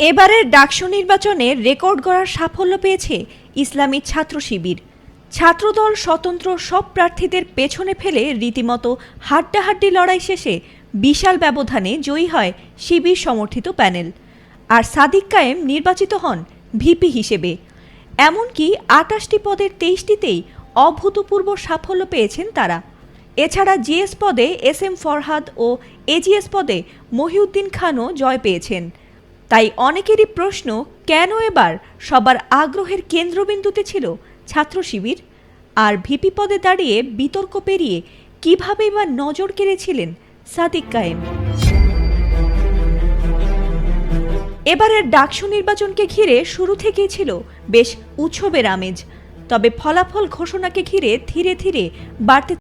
এবারের ডাকসু নির্বাচনে রেকর্ড গড়ার সাফল্য পেয়েছে ইসলামী ছাত্র শিবির। ছাত্রদল স্বতন্ত্র সব প্রার্থীদের পেছনে ফেলে রীতিমতো হাড্ডাহাড্ডি লড়াই শেষে বিশাল ব্যবধানে জয়ী হয় শিবির সমর্থিত প্যানেল। আর সাদিক কায়েম নির্বাচিত হন ভিপি হিসেবে। এমনকি ২৮টি পদের ২৩টিতেই অভূতপূর্ব সাফল্য পেয়েছেন তারা। এছাড়া জিএস পদে এস.এম. ফরহাদ ও এজিএস পদে মহিউদ্দিন খানও জয় পেয়েছেন। তাই অনেকেরই প্রশ্ন, কেন এবার সবার আগ্রহের কেন্দ্রবিন্দুতে ছিল ছাত্র শিবির? আর ভিপি পদে দাঁড়িয়ে বিতর্ক পেরিয়ে কীভাবেই বা নজর কেড়েছিলেন সাদিক কায়েম? এবারের ডাকসু নির্বাচনকে ঘিরে শুরু থেকেই ছিল বেশ উৎসবের আমেজ। তবে ফলাফল ঘোষণাকে ঘিরে ধীরে ধীরে বাড়তে